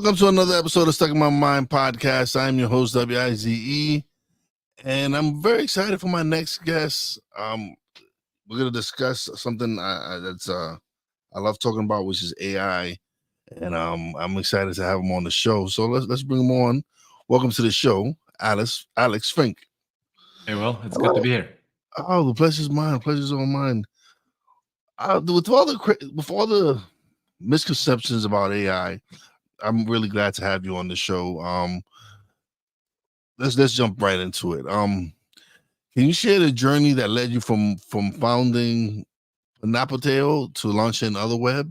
Welcome to another episode of Stuck in My Mind podcast. I'm your host, WIZE, and I'm very excited for my next guest. We're going to discuss something that's I love talking about, which is AI, and I'm excited to have him on the show. So let's bring him on. Welcome to the show, Alex Fink. Hey, Will, it's good to be here. Oh, the pleasure's mine. Pleasure's all mine. With all the misconceptions about AI, I'm really glad to have you on the show. Let's jump right into it. Can you share the journey that led you from founding Panopteo to launching Otherweb?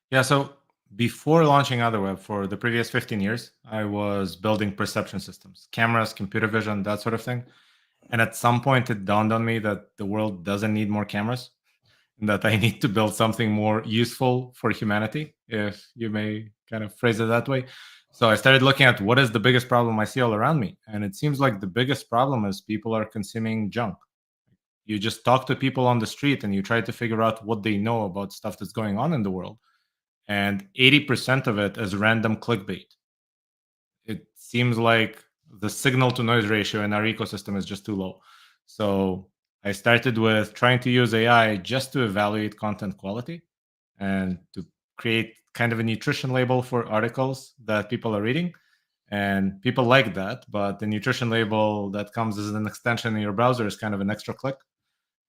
Yeah, so before launching Otherweb for the previous 15 years, I was building perception systems, cameras, computer vision, that sort of thing. And at some point, it dawned on me that the world doesn't need more cameras, and that I need to build something more useful for humanity, if you may kind of phrase it that way. So I started looking at what is the biggest problem I see all around me. And it seems like the biggest problem is people are consuming junk. You just talk to people on the street and you try to figure out what they know about stuff that's going on in the world. And 80% of it is random clickbait. It seems like the signal to noise ratio in our ecosystem is just too low. So I started with trying to use AI just to evaluate content quality and to create kind of a nutrition label for articles that people are reading. And people like that, but the nutrition label that comes as an extension in your browser is kind of an extra click.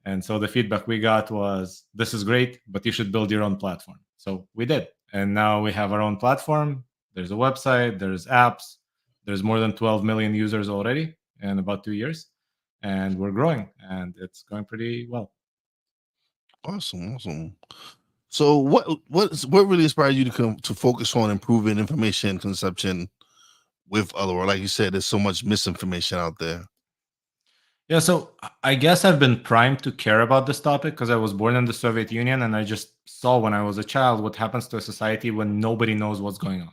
And so the feedback we got was, this is great, but you should build your own platform. So we did. And now we have our own platform. There's a website, there's apps, there's more than 12 million users already in about 2 years. And we're growing and it's going pretty well. Awesome. So what really inspired you to focus on improving information consumption with Otherweb? Like you said, there's so much misinformation out there. Yeah, so I guess I've been primed to care about this topic because I was born in the Soviet Union and I just saw when I was a child what happens to a society when nobody knows what's going on,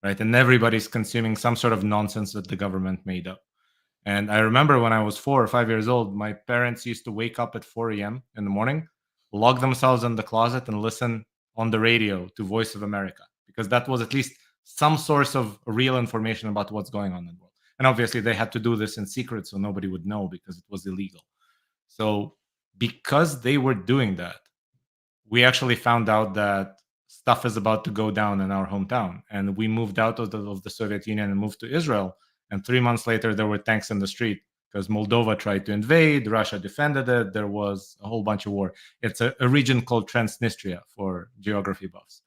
right? And everybody's consuming some sort of nonsense that the government made up. And I remember when I was 4 or 5 years old, my parents used to wake up at 4 a.m. in the morning, lock themselves in the closet, and listen on the radio to Voice of America, because that was at least some source of real information about what's going on in the world. And obviously, they had to do this in secret so nobody would know because it was illegal. So, because they were doing that, we actually found out that stuff is about to go down in our hometown. And we moved out of the Soviet Union and moved to Israel. And 3 months later, there were tanks in the street because Moldova tried to invade, Russia defended it. There was a whole bunch of war. It's a region called Transnistria for geography buffs.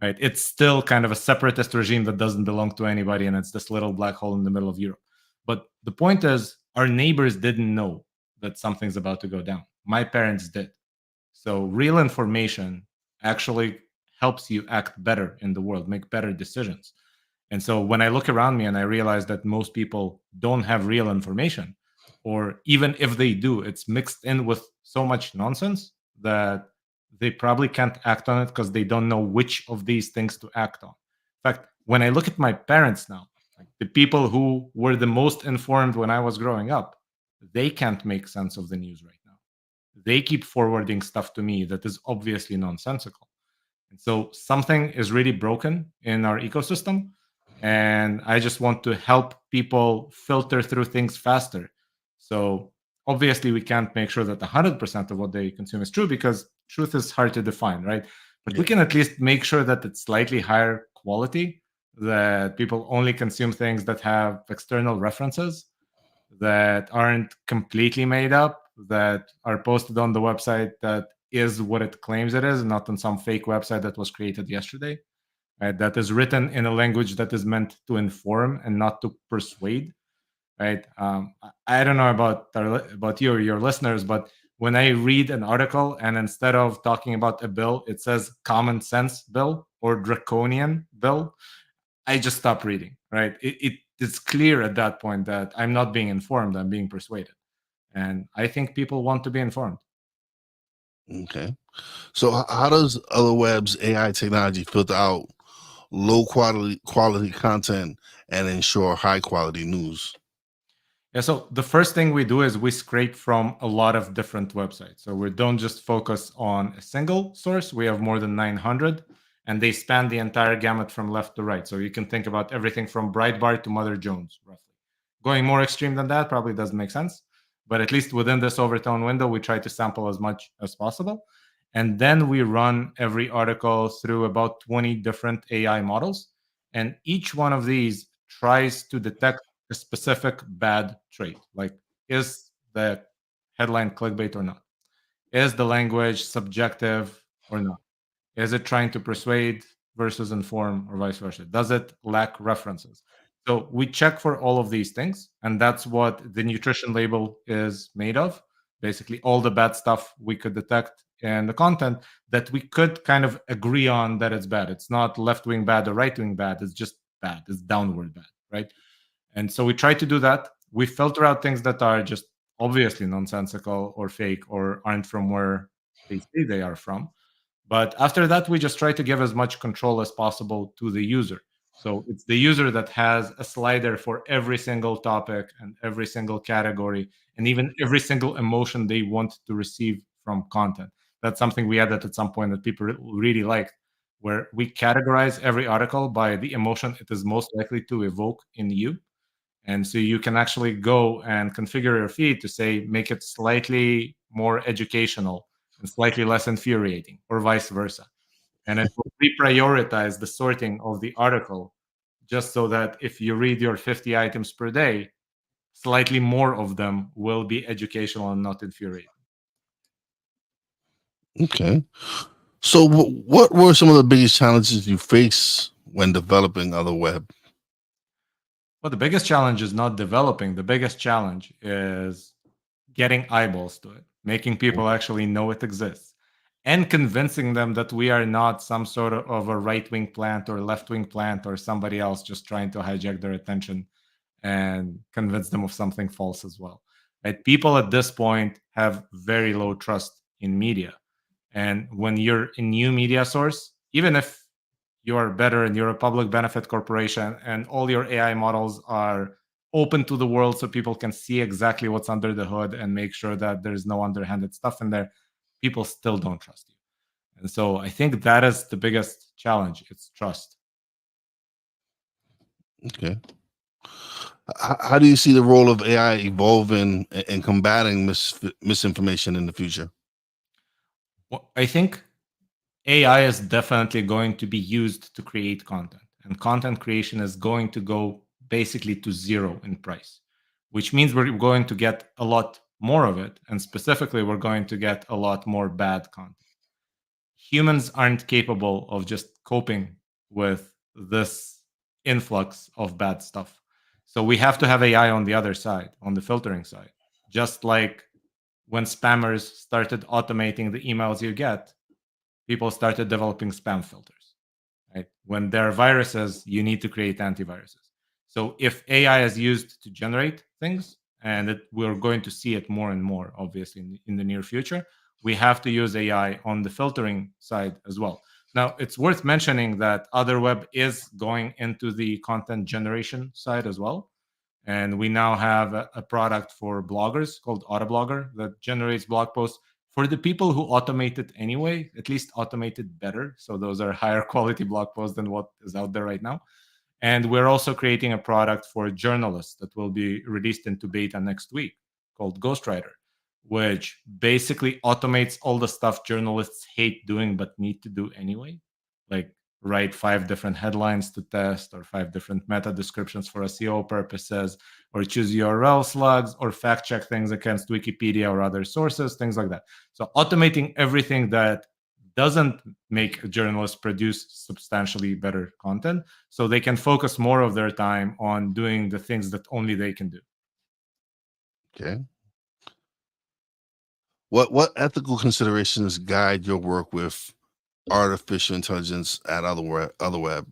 Right? It's still kind of a separatist regime that doesn't belong to anybody, and it's this little black hole in the middle of Europe. But the point is, our neighbors didn't know that something's about to go down. My parents did. So real information actually helps you act better in the world, make better decisions. And so when I look around me and I realize that most people don't have real information, or even if they do, it's mixed in with so much nonsense that they probably can't act on it because they don't know which of these things to act on. In fact, when I look at my parents now, like the people who were the most informed when I was growing up, they can't make sense of the news right now. They keep forwarding stuff to me that is obviously nonsensical. And so something is really broken in our ecosystem. And I just want to help people filter through things faster. So obviously, we can't make sure that 100% of what they consume is true because truth is hard to define, right? But we can at least make sure that it's slightly higher quality, that people only consume things that have external references, that aren't completely made up, that are posted on the website that is what it claims it is, not on some fake website that was created yesterday, right? That is written in a language that is meant to inform and not to persuade, right? I don't know about you or your listeners, but when I read an article and instead of talking about a bill, it says common sense bill or draconian bill, I just stop reading, right? It's clear at that point that I'm not being informed, I'm being persuaded. And I think people want to be informed. Okay. So how does Otherweb's AI technology filter out low quality content and ensure high quality news? Yeah, so the first thing we do is we scrape from a lot of different websites. So we don't just focus on a single source. We have more than 900. and they span the entire gamut from left to right. So you can think about everything from Breitbart to Mother Jones, roughly. Going more extreme than that probably doesn't make sense, but at least within this overtone window, we try to sample as much as possible. And then we run every article through about 20 different AI models. And each one of these tries to detect a specific bad trait. Like, is the headline clickbait or not? Is the language subjective or not? Is it trying to persuade versus inform or vice versa? Does it lack references? So we check for all of these things, and that's what the nutrition label is made of. Basically, all the bad stuff we could detect in the content that we could kind of agree on that it's bad. It's not left wing bad or right wing bad. It's just bad. It's downward bad, right? And so we try to do that. We filter out things that are just obviously nonsensical or fake or aren't from where they say they are from. But after that, we just try to give as much control as possible to the user. So it's the user that has a slider for every single topic and every single category and even every single emotion they want to receive from content. That's something we added at some point that people really liked, where we categorize every article by the emotion it is most likely to evoke in you. And so you can actually go and configure your feed to say, make it slightly more educational and slightly less infuriating, or vice versa. And it will reprioritize the sorting of the article just so that if you read your 50 items per day, slightly more of them will be educational and not infuriating. Okay. So, what were some of the biggest challenges you face when developing Otherweb? Well, the biggest challenge is not developing. The biggest challenge is getting eyeballs to it, making people actually know it exists, and convincing them that we are not some sort of a right wing plant or left wing plant or somebody else just trying to hijack their attention and convince them of something false as well. Right? People at this point have very low trust in media. And when you're a new media source, even if you are better and you're a public benefit corporation and all your AI models are open to the world so people can see exactly what's under the hood and make sure that there's no underhanded stuff in there, people still don't trust you. And so I think that is the biggest challenge. It's trust. Okay. How do you see the role of AI evolving and combating misinformation in the future? Well, I think AI is definitely going to be used to create content, and content creation is going to go basically to zero in price, which means we're going to get a lot more of it. And specifically, we're going to get a lot more bad content. Humans aren't capable of just coping with this influx of bad stuff. So we have to have AI on the other side, on the filtering side. Just like when spammers started automating the emails you get, people started developing spam filters. Right? When there are viruses, you need to create antiviruses. So if AI is used to generate things, and we're going to see it more and more, obviously, in the near future, we have to use AI on the filtering side as well. Now, it's worth mentioning that Otherweb is going into the content generation side as well. And we now have a product for bloggers called Autoblogger that generates blog posts for the people who automate it anyway, at least automate it better. So those are higher quality blog posts than what is out there right now. And we're also creating a product for journalists that will be released into beta next week called Ghostwriter, which basically automates all the stuff journalists hate doing but need to do anyway. Like write 5 different headlines to test, or 5 different meta descriptions for SEO purposes, or choose URL slugs, or fact check things against Wikipedia or other sources, things like that. So automating everything that doesn't make a journalist produce substantially better content, so they can focus more of their time on doing the things that only they can do. Okay. What ethical considerations guide your work with artificial intelligence at Otherweb?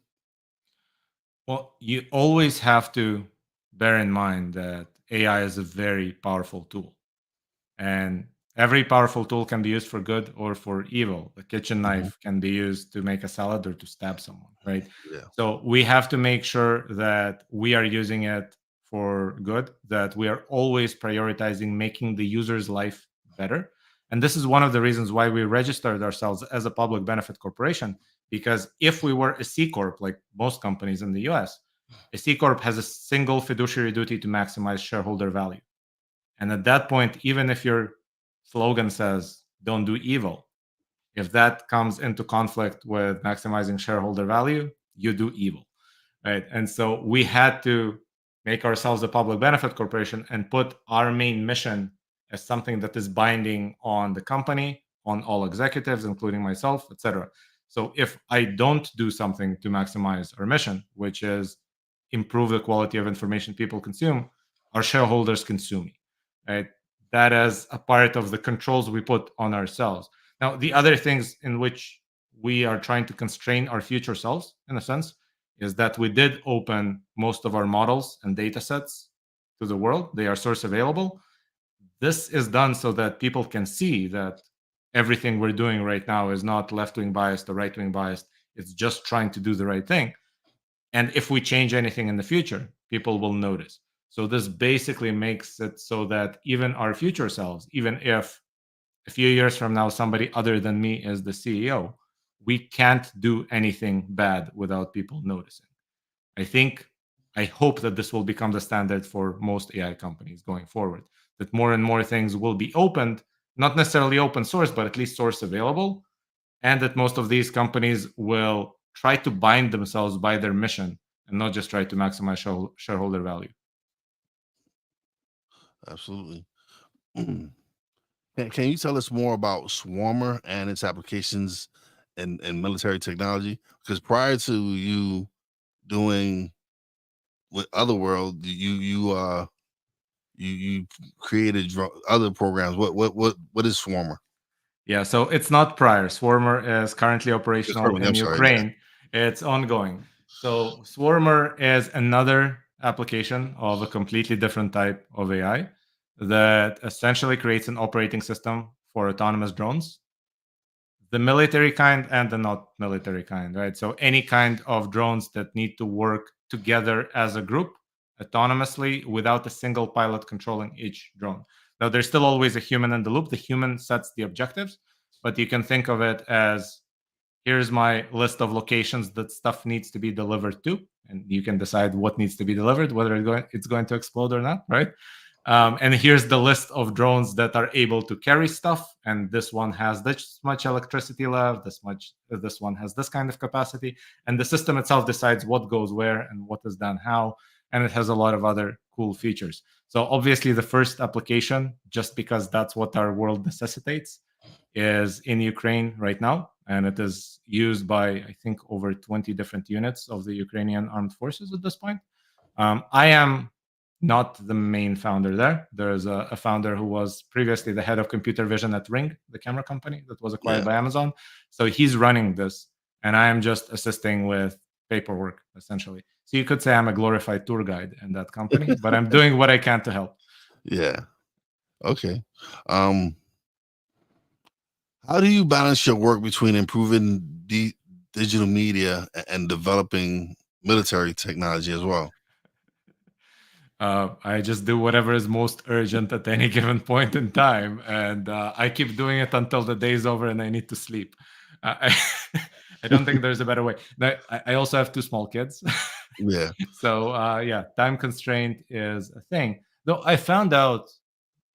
Well, you always have to bear in mind that AI is a very powerful tool. And every powerful tool can be used for good or for evil. The kitchen knife can be used to make a salad or to stab someone, right? Yeah. So we have to make sure that we are using it for good, that we are always prioritizing making the user's life better. And this is one of the reasons why we registered ourselves as a public benefit corporation, Because if we were a C Corp, like most companies in the US, a C Corp has a single fiduciary duty to maximize shareholder value. And at that point, even if your slogan says, don't do evil, if that comes into conflict with maximizing shareholder value, you do evil, right? And so we had to make ourselves a public benefit corporation and put our main mission as something that is binding on the company, on all executives, including myself, etc. So if I don't do something to maximize our mission, which is improve the quality of information people consume, our shareholders can sue me, right? That is a part of the controls we put on ourselves. Now, the other things in which we are trying to constrain our future selves, in a sense, is that we did open most of our models and data sets to the world. They are source available. This is done so that people can see that everything we're doing right now is not left-wing biased or right-wing biased. It's just trying to do the right thing. And if we change anything in the future, people will notice. So this basically makes it so that even our future selves, even if a few years from now somebody other than me is the CEO, we can't do anything bad without people noticing. I hope that this will become the standard for most AI companies going forward, that more and more things will be opened, not necessarily open source, but at least source available, and that most of these companies will try to bind themselves by their mission and not just try to maximize shareholder value. Absolutely. Can you tell us more about Swarmer and its applications in military technology? Because prior to you doing with Otherworld, you created other programs. What is Swarmer? Yeah, so it's not prior. Swarmer is currently operational in I'm sorry. Ukraine. It's ongoing. So Swarmer is another application of a completely different type of AI that essentially creates an operating system for autonomous drones, the military kind and the not military kind, right? So any kind of drones that need to work together as a group autonomously without a single pilot controlling each drone. Now, there's still always a human in the loop. The human sets the objectives, but you can think of it as here's my list of locations that stuff needs to be delivered to, and you can decide what needs to be delivered, whether it's going to explode or not, right? And here's the list of drones that are able to carry stuff, and this one has this much electricity left, this one has this kind of capacity, and the system itself decides what goes where and what is done how, and it has a lot of other cool features. So obviously the first application, just because that's what our world necessitates, is in Ukraine right now, and it is used by, I think, over 20 different units of the Ukrainian armed forces at this point. I am not the main founder there. There's a founder who was previously the head of computer vision at Ring, the camera company that was acquired by Amazon. So he's running this, and I am just assisting with paperwork, essentially. So you could say I'm a glorified tour guide in that company, but I'm doing what I can to help. Yeah. Okay. How do you balance your work between improving digital media and developing military technology as well? I just do whatever is most urgent at any given point in time, and I keep doing it until the day's over and I need to sleep. I don't think there's a better way. Now, I also have two small kids. Yeah. So yeah, time constraint is a thing. Though I found out,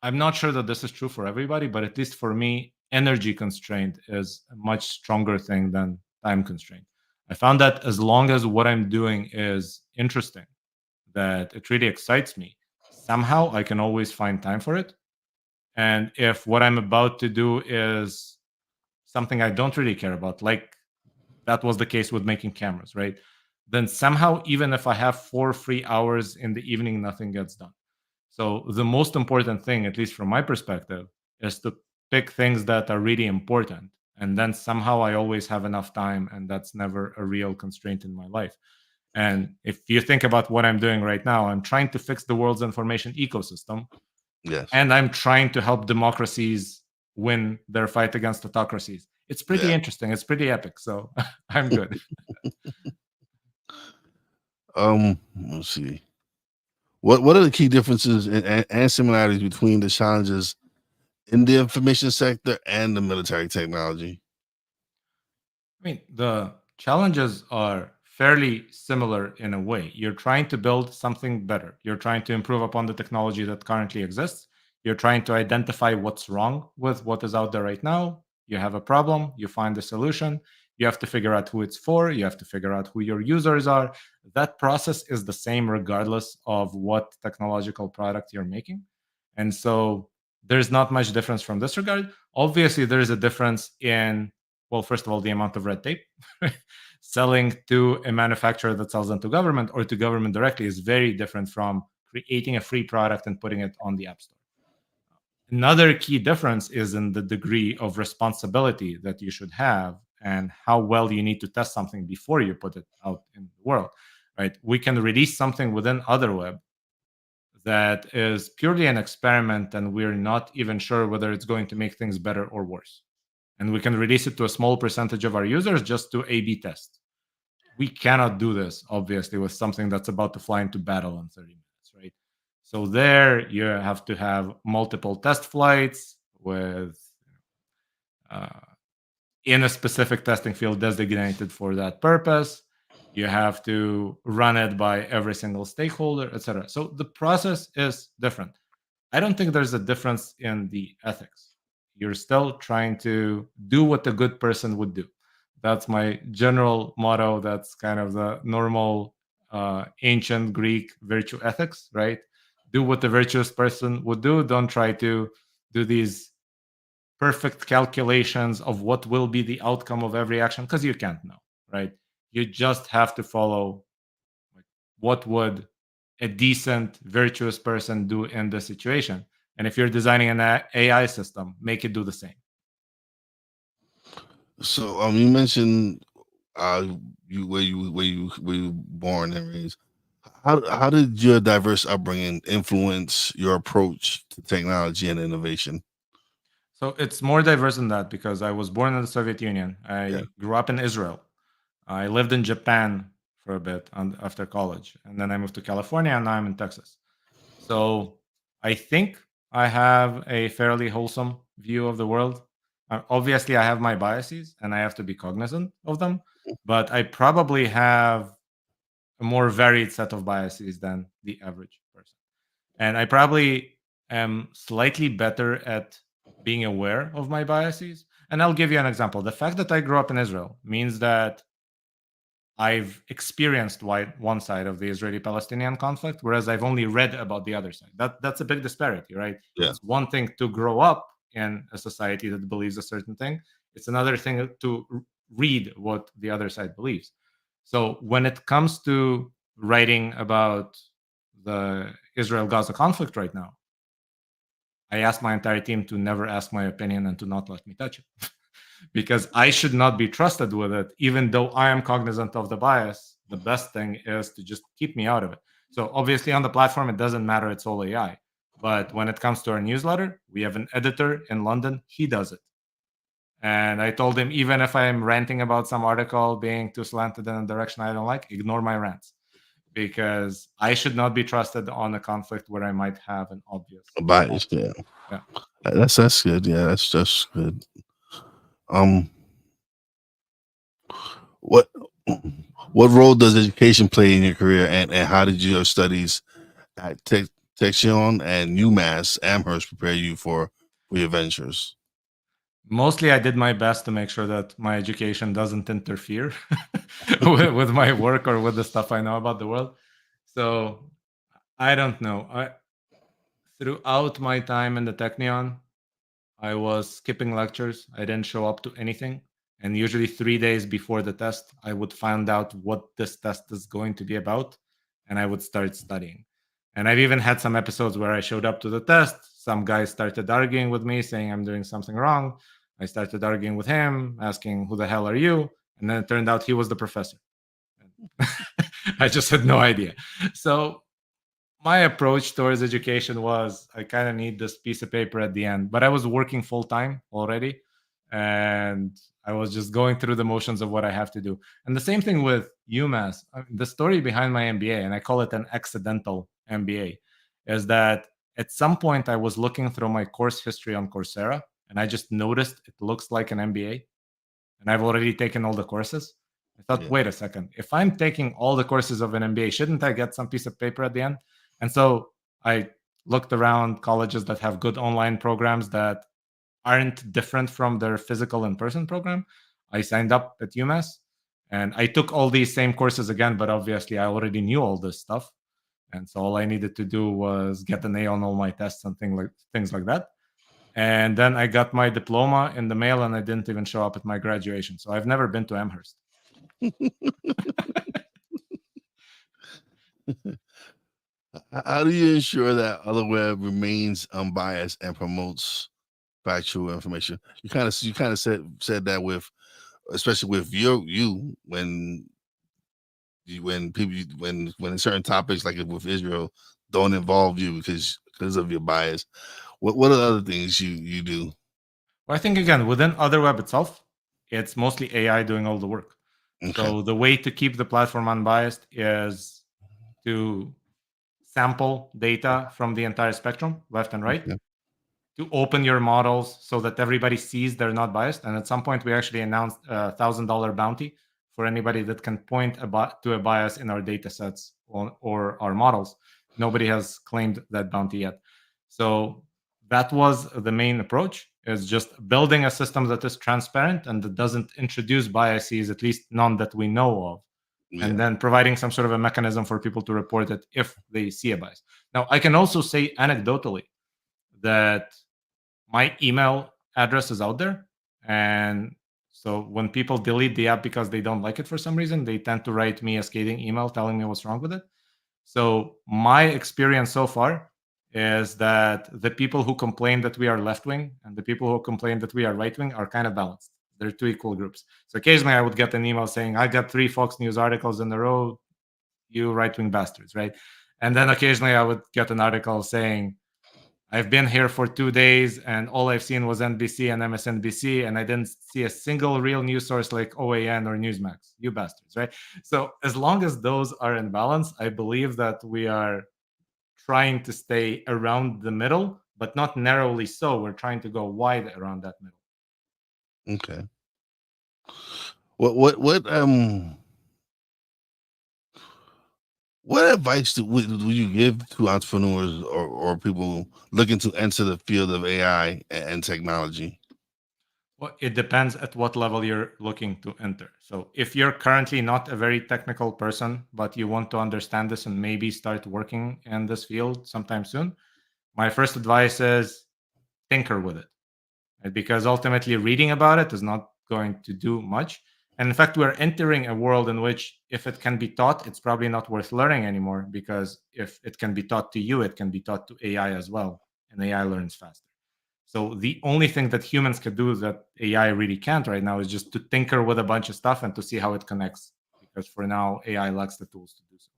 I'm not sure that this is true for everybody, but at least for me, energy constraint is a much stronger thing than time constraint. I found that as long as what I'm doing is interesting, that it really excites me, somehow I can always find time for it. And if what I'm about to do is something I don't really care about, like that was the case with making cameras, right? Then somehow, even if I have 4 free hours in the evening, nothing gets done. So the most important thing, at least from my perspective, is to pick things that are really important. And then somehow I always have enough time, and that's never a real constraint in my life. And if you think about what I'm doing right now, I'm trying to fix the world's information ecosystem. Yes. And I'm trying to help democracies win their fight against autocracies. It's pretty interesting. It's pretty epic. So I'm good. Let's see. What are the key differences and similarities between the challenges in the information sector and the military technology? I mean, the challenges are fairly similar in a way. You're trying to build something better. You're trying to improve upon the technology that currently exists. You're trying to identify what's wrong with what is out there right now. You have a problem, you find a solution. You have to figure out who it's for. You have to figure out who your users are. That process is the same regardless of what technological product you're making. And so there's not much difference from this regard. Obviously, there is a difference in, well, first of all, the amount of red tape. Selling to a manufacturer that sells into government or to government directly is very different from creating a free product and putting it on the App Store. Another key difference is in the degree of responsibility that you should have and how well you need to test something before you put it out in the world, right? We can release something within Otherweb that is purely an experiment and we're not even sure whether it's going to make things better or worse. And we can release it to a small percentage of our users just to A/B test. We cannot do this, obviously, with something that's about to fly into battle in 30 minutes, right? So there you have to have multiple test flights with uh, in a specific testing field designated for that purpose. You have to run it by every single stakeholder, etc. So the process is different. I don't think there's a difference in the ethics. You're still trying to do what a good person would do. That's my general motto. That's kind of the normal ancient Greek virtue ethics, right? Do what a virtuous person would do. Don't try to do these perfect calculations of what will be the outcome of every action because you can't know, right? You just have to follow like, what would a decent, virtuous person do in the situation. And if you're designing an AI system, make it do the same. So you mentioned where you were born and raised. How did your diverse upbringing influence your approach to technology and innovation? So it's more diverse than that because I was born in the Soviet Union. Yeah. I grew up in Israel. I lived in Japan for a bit after college. And then I moved to California and now I'm in Texas. So I think I have a fairly wholesome view of the world. Obviously, I have my biases and I have to be cognizant of them, but I probably have a more varied set of biases than the average person. And I probably am slightly better at being aware of my biases. And I'll give you an example. The fact that I grew up in Israel means that I've experienced one side of the Israeli-Palestinian conflict, whereas I've only read about the other side. That's a big disparity, right? Yeah. It's one thing to grow up in a society that believes a certain thing. It's another thing to read what the other side believes. So when it comes to writing about the Israel-Gaza conflict right now, I asked my entire team to never ask my opinion and to not let me touch it. Because I should not be trusted with it, even though I am cognizant of the bias. The best thing is to just keep me out of it. So obviously on the platform, it doesn't matter. It's all AI. But when it comes to our newsletter, we have an editor in London. He does it. And I told him, even if I'm ranting about some article being too slanted in a direction I don't like, ignore my rants. Because I should not be trusted on a conflict where I might have an obvious Bias. Yeah. Yeah. That's good. Yeah, that's good. What role does education play in your career, and how did your studies at Technion and UMass Amherst prepare you for your ventures? Mostly I did my best to make sure that my education doesn't interfere with my work or with the stuff I know about the world. So I don't know. Throughout my time in the Technion, I was skipping lectures. I didn't show up to anything. And usually 3 days before the test, I would find out what this test is going to be about, and I would start studying. And I've even had some episodes where I showed up to the test. Some guy started arguing with me, saying I'm doing something wrong. I started arguing with him, asking, "Who the hell are you?" And then it turned out he was the professor. I just had no idea. So my approach towards education was I kind of need this piece of paper at the end, but I was working full time already and I was just going through the motions of what I have to do. And the same thing with UMass. The story behind my MBA, and I call it an accidental MBA, is that at some point I was looking through my course history on Coursera and I just noticed it looks like an MBA and I've already taken all the courses. I thought, Yeah. wait a second, if I'm taking all the courses of an MBA, shouldn't I get some piece of paper at the end? And so I looked around colleges that have good online programs that aren't different from their physical in-person program. I signed up at UMass and I took all these same courses again, but obviously I already knew all this stuff. And so all I needed to do was get an A on all my tests and things like that. And then I got my diploma in the mail and I didn't even show up at my graduation. So I've never been to Amherst. How do you ensure that Otherweb remains unbiased and promotes factual information? You kind of said that with, especially with you when people when certain topics like with Israel don't involve you because of your bias. What are the other things you do? Well, I think again, within Otherweb itself, it's mostly AI doing all the work. Okay. So the way to keep the platform unbiased is to sample data from the entire spectrum, left and right, Okay. to open your models so that everybody sees they're not biased. And at some point, we actually announced a $1,000 bounty for anybody that can point to a bias in our data sets or our models. Nobody has claimed that bounty yet. So that was the main approach, is just building a system that is transparent and that doesn't introduce biases, at least none that we know of, Yeah. and then providing some sort of a mechanism for people to report it if they see a bias. Now, I can also say anecdotally that my email address is out there. And so when people delete the app because they don't like it for some reason, they tend to write me a scathing email telling me what's wrong with it. So my experience so far is that the people who complain that we are left wing and the people who complain that we are right wing are kind of balanced. They're two equal groups. So occasionally I would get an email saying, I got 3 Fox News articles in a row, you right wing bastards, right? And then occasionally I would get an article saying, I've been here for 2 days and all I've seen was NBC and MSNBC and I didn't see a single real news source like OAN or Newsmax. You bastards, right? So as long as those are in balance, I believe that we are trying to stay around the middle, but not narrowly so. We're trying to go wide around that middle. Okay. What advice would you give to entrepreneurs or people looking to enter the field of AI and technology? Well, it depends at what level you're looking to enter. So if you're currently not a very technical person, but you want to understand this and maybe start working in this field sometime soon, my first advice is tinker with it. Right? Because ultimately reading about it is not going to do much. And in fact, we're entering a world in which if it can be taught, it's probably not worth learning anymore, because if it can be taught to you, it can be taught to AI as well. And AI learns faster. So the only thing that humans can do that AI really can't right now is just to tinker with a bunch of stuff and to see how it connects. Because for now, AI lacks the tools to do so.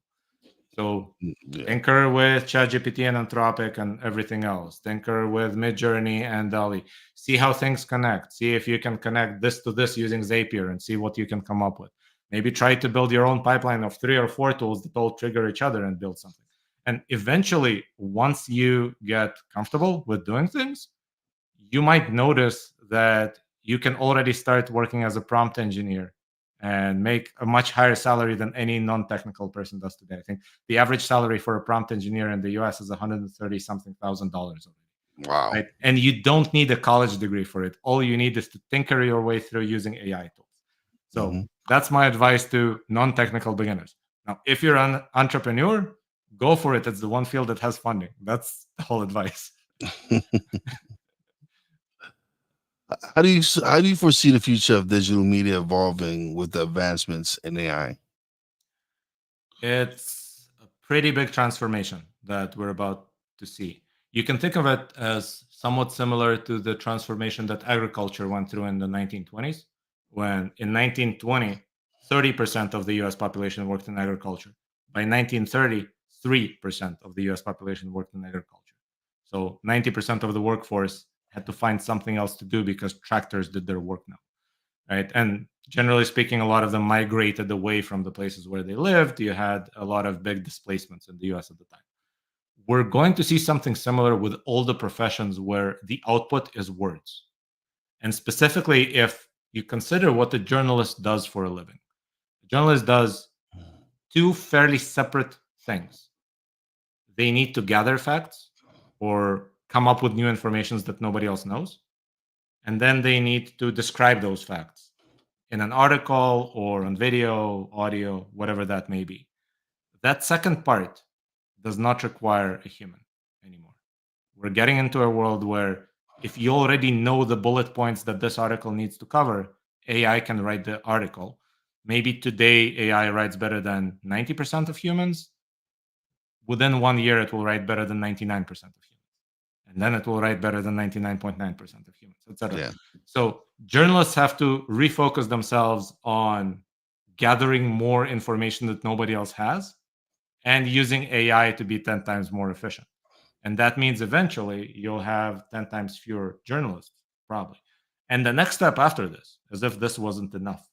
So Yeah. tinker with ChatGPT and Anthropic and everything else. Tinker with Midjourney and DALI. See how things connect. See if you can connect this to this using Zapier and see what you can come up with. Maybe try to build your own pipeline of 3 or 4 tools that all trigger each other and build something. And eventually, once you get comfortable with doing things, you might notice that you can already start working as a prompt engineer and make a much higher salary than any non-technical person does today. I think the average salary for a prompt engineer in the US is 130 something thousand dollars already. Wow. Right? And you don't need a college degree for it. All you need is to tinker your way through using AI tools. So that's my advice to non-technical beginners. Now, if you're an entrepreneur, go for it. It's the one field that has funding. That's the whole advice. How do you foresee the future of digital media evolving with the advancements in AI? It's a pretty big transformation that we're about to see. You can think of it as somewhat similar to the transformation that agriculture went through in the 1920s, when in 1920, 30% of the US population worked in agriculture. By 1930, 3% of the US population worked in agriculture. So 90% of the workforce had to find something else to do because tractors did their work now. Right. And generally speaking, a lot of them migrated away from the places where they lived. You had a lot of big displacements in the US at the time. We're going to see something similar with all the professions where the output is words. And specifically, if you consider what a journalist does for a living, journalist does two fairly separate things. They need to gather facts or come up with new information that nobody else knows. And then they need to describe those facts in an article or on video, audio, whatever that may be. That second part does not require a human anymore. We're getting into a world where if you already know the bullet points that this article needs to cover, AI can write the article. Maybe today AI writes better than 90% of humans. Within 1 year, it will write better than 99% of humans. And then it will write better than 99.9% of humans, etc. Yeah. So journalists have to refocus themselves on gathering more information that nobody else has and using AI to be 10 times more efficient. And that means eventually you'll have 10 times fewer journalists, probably. And the next step after this, as if this wasn't enough,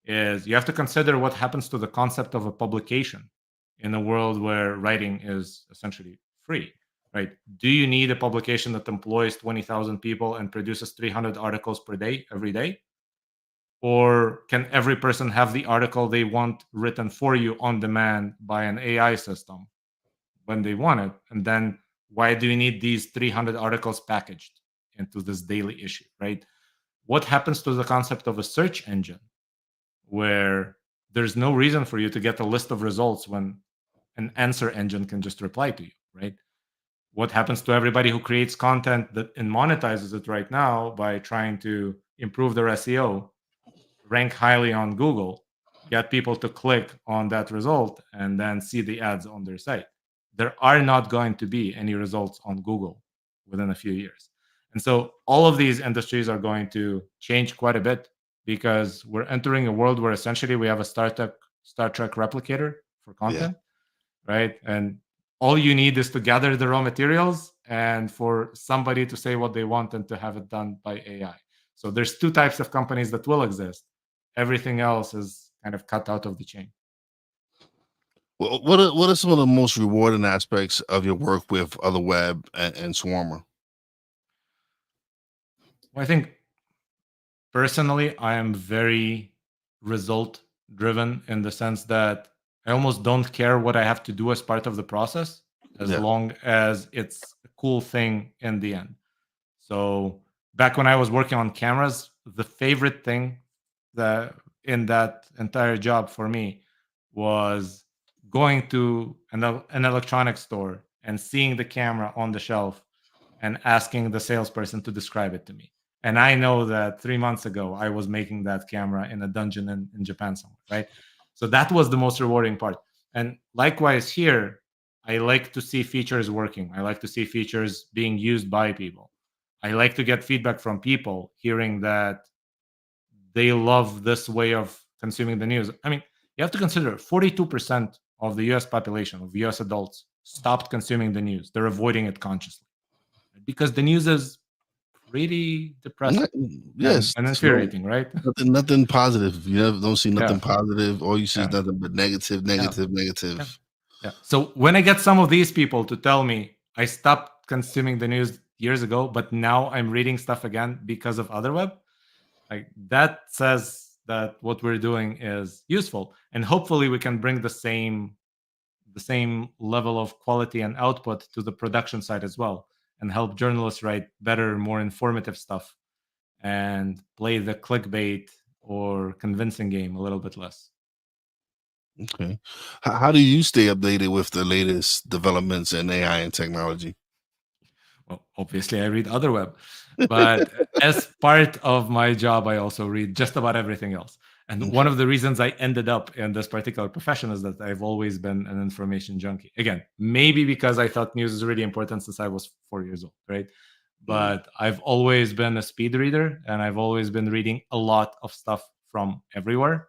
is you have to consider what happens to the concept of a publication in a world where writing is essentially free, right? Do you need a publication that employs 20,000 people and produces 300 articles per day, every day? Or can every person have the article they want written for you on demand by an AI system when they want it? And then why do you need these 300 articles packaged into this daily issue, right? What happens to the concept of a search engine where there's no reason for you to get a list of results when an answer engine can just reply to you, right? What happens to everybody who creates content that and monetizes it right now by trying to improve their SEO, rank highly on Google, get people to click on that result, and then see the ads on their site? There are not going to be any results on Google within a few years. And so all of these industries are going to change quite a bit because we're entering a world where essentially we have a Star Trek replicator for Yeah. content, right? And all you need is to gather the raw materials and for somebody to say what they want and to have it done by AI. So there's two types of companies that will exist. Everything else is kind of cut out of the chain. Well, what are some of the most rewarding aspects of your work with Otherweb and Swarmer? Well, I think personally, I am very result driven in the sense that I almost don't care what I have to do as part of the process as Yeah. long as it's a cool thing in the end. So back when I was working on cameras, the favorite thing that in that entire job for me was going to an electronics store and seeing the camera on the shelf and asking the salesperson to describe it to me. And I know that 3 months ago I was making that camera in a dungeon in Japan somewhere, right? So that was the most rewarding part. And likewise here, I like to see features working. I like to see features being used by people. I like to get feedback from people, hearing that they love this way of consuming the news. I mean, you have to consider 42% of the US population, of US adults, stopped consuming the news. They're avoiding it consciously because the news is pretty depressing Yes. and So infuriating, right? nothing positive. You don't see nothing Yeah, positive. All you see is yeah, nothing but negative, yeah, negative, yeah, negative. yeah. So when I get some of these people to tell me I stopped consuming the news years ago, but now I'm reading stuff again because of Otherweb, like that says that what we're doing is useful, and hopefully we can bring the same level of quality and output to the production side as well, and help journalists write better, more informative stuff, and play the clickbait or convincing game a little bit less. Okay. How do you stay updated with the latest developments in AI and technology? Well, obviously, I read Otherweb, but as part of my job, I also read just about everything else. And one Okay. of the reasons I ended up in this particular profession is that I've always been an information junkie. Again, maybe because I thought news is really important since I was 4 years old, right? Mm. But I've always been a speed reader and I've always been reading a lot of stuff from everywhere.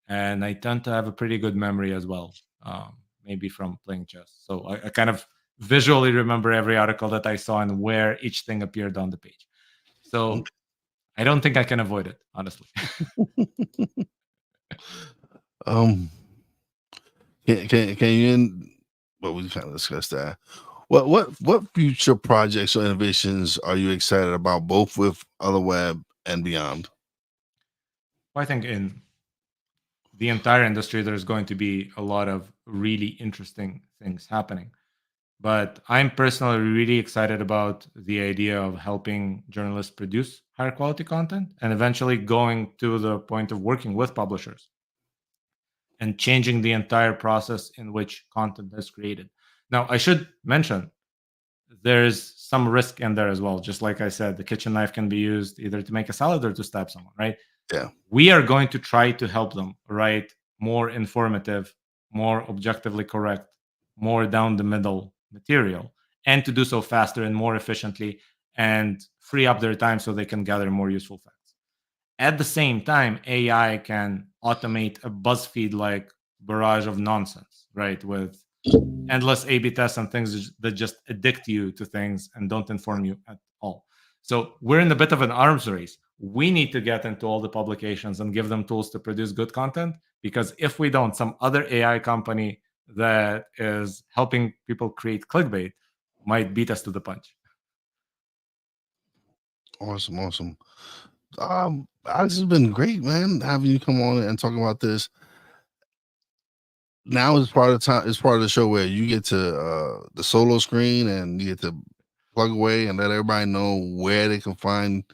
And I tend to have a pretty good memory as well, maybe from playing chess. So I kind of visually remember every article that I saw and where each thing appeared on the page. So I don't think I can avoid it, honestly. Um, can you? Well, we kind of discussed that. What future projects or innovations are you excited about, both with Otherweb and beyond? I think in the entire industry, there's going to be a lot of really interesting things happening. But I'm personally really excited about the idea of helping journalists produce higher quality content and eventually going to the point of working with publishers and changing the entire process in which content is created. Now, I should mention there's some risk in there as well. Just like I said, the kitchen knife can be used either to make a salad or to stab someone, right? Yeah. We are going to try to help them write more informative, more objectively correct, more down the middle material, and to do so faster and more efficiently and free up their time so they can gather more useful facts. At the same time, AI can automate a BuzzFeed like barrage of nonsense, right? With endless A/B tests and things that just addict you to things and don't inform you at all. So we're in a bit of an arms race. We need to get into all the publications and give them tools to produce good content, because if we don't, some other AI company that is helping people create clickbait might beat us to the punch. Awesome, awesome. Alex, has been great, man, having you come on and talk about this. Now is part of the time. It's part of the show where you get to the solo screen and you get to plug away and let everybody know where they can find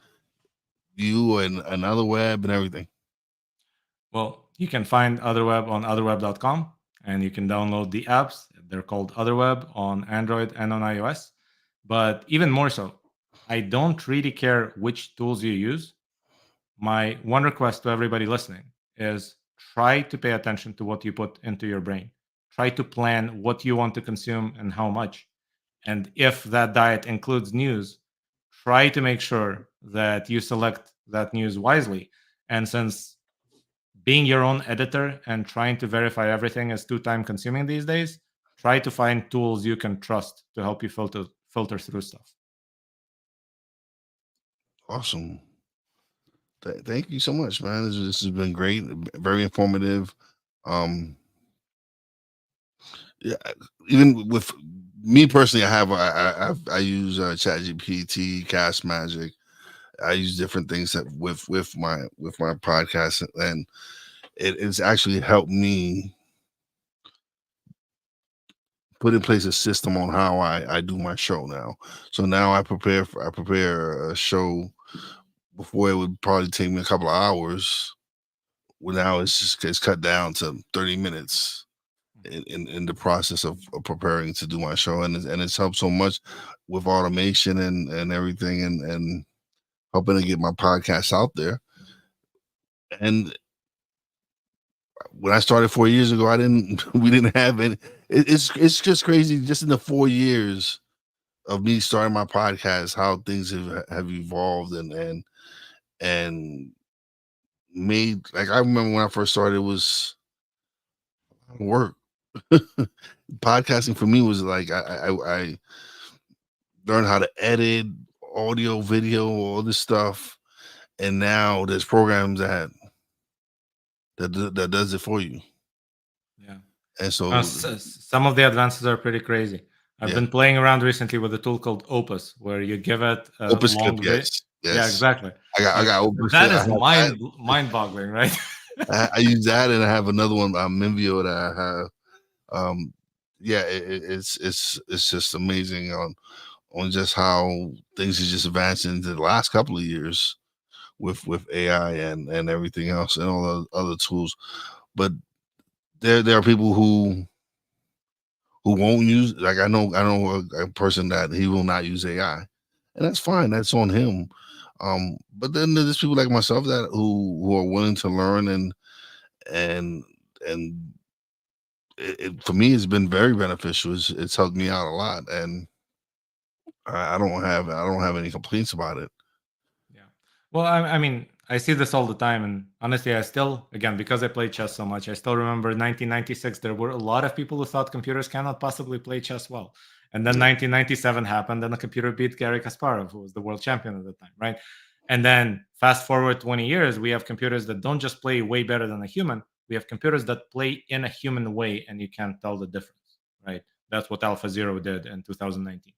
you and another web and everything. Well, you can find Otherweb on otherweb.com, and you can download the apps. They're called Otherweb on Android and on iOS. But even more so, I don't really care which tools you use. My one request to everybody listening is try to pay attention to what you put into your brain. Try to plan what you want to consume and how much. And if that diet includes news, try to make sure that you select that news wisely. And since being your own editor and trying to verify everything is too time consuming these days, try to find tools you can trust to help you filter through stuff. Awesome. Thank you so much, man. This has been great, very informative. Yeah, even with me personally, I use ChatGPT, Cast Magic. I use different things that with my podcast, and it's actually helped me put in place a system on how I do my show now. So now I prepare a show before it would probably take me a couple of hours. Well, now it's cut down to 30 minutes in the process of preparing to do my show, and it's helped so much with automation and everything, and helping to get my podcast out there. And when I started 4 years ago, we didn't have any. It's just crazy. Just in the 4 years of me starting my podcast, how things have evolved and made. Like, I remember when I first started, it was work. Podcasting for me was like I learned how to edit audio, video, all this stuff, and now there's programs that does it for you. Yeah. And so, Some of the advances are pretty crazy. I've yeah, been playing around recently with a tool called Opus, where you give it a Opus Clip, long yes, bit. Yeah, yes. exactly. I got Opus That Clip. I is have that. mind-boggling, right? I use that, and I have another one, Minvio, that I have. Yeah, it's just amazing on just how things are just advancing in the last couple of years with AI and everything else and all the other tools. But there are people who won't use, like, I know a person that he will not use AI, and that's fine. That's on him. But then there's people like myself that who are willing to learn and and for me it's been very beneficial. It's helped me out a lot, and I don't have any complaints about it. Yeah. Well, I mean, I see this all the time, and honestly, I still, again, because I play chess so much, I still remember 1996. There were a lot of people who thought computers cannot possibly play chess well, and then Yeah. 1997 happened, and the computer beat Garry Kasparov, who was the world champion at the time, right? And then fast forward 20 years, we have computers that don't just play way better than a human. We have computers that play in a human way, and you can't tell the difference, right? That's what AlphaZero did in 2019.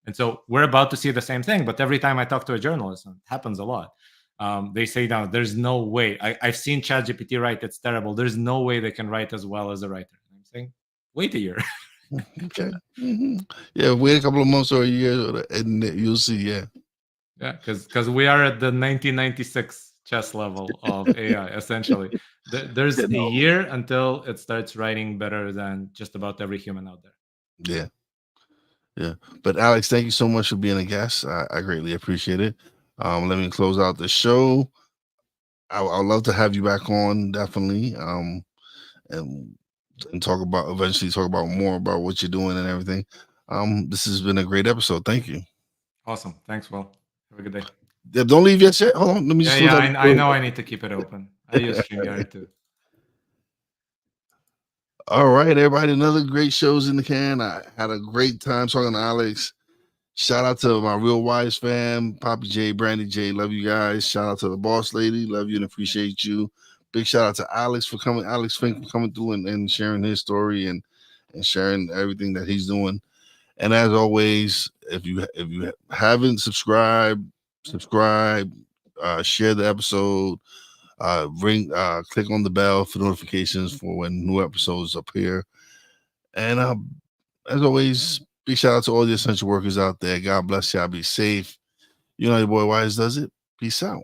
And so we're about to see the same thing. But every time I talk to a journalist, and it happens a lot, They say now there's no way. I've seen ChatGPT write; it's terrible. There's no way they can write as well as a writer. I'm saying, wait a year. Okay. Yeah, wait a couple of months or a year, and you'll see. Yeah. Yeah, because we are at the 1996 chess level of AI. Essentially, there's You a know. year until it starts writing better than just about every human out there. Yeah. Yeah. But Alex, thank you so much for being a guest. I greatly appreciate it. Let me close out the show. I'd love to have you back on, definitely. And eventually talk about more about what you're doing and everything. This has been a great episode. Thank you. Awesome. Thanks, Will. Have a good day. Yeah, don't leave yet. Hold on. Let me Yeah, just close yeah. out I know I need to keep it open. I use StreamYard too. All right, everybody. Another great show's in the can. I had a great time talking to Alex. Shout out to my Real Wise fam, Poppy J, Brandy J. Love you guys. Shout out to the boss lady. Love you and appreciate you. Big shout out to Alex for coming, Alex Fink for coming through and sharing his story and sharing everything that he's doing. And as always, if you haven't subscribed, subscribe, share the episode, click on the bell for notifications for when new episodes appear. And as always, big shout out to all the essential workers out there. God bless y'all. Be safe. You know your boy Wise does it. Peace out.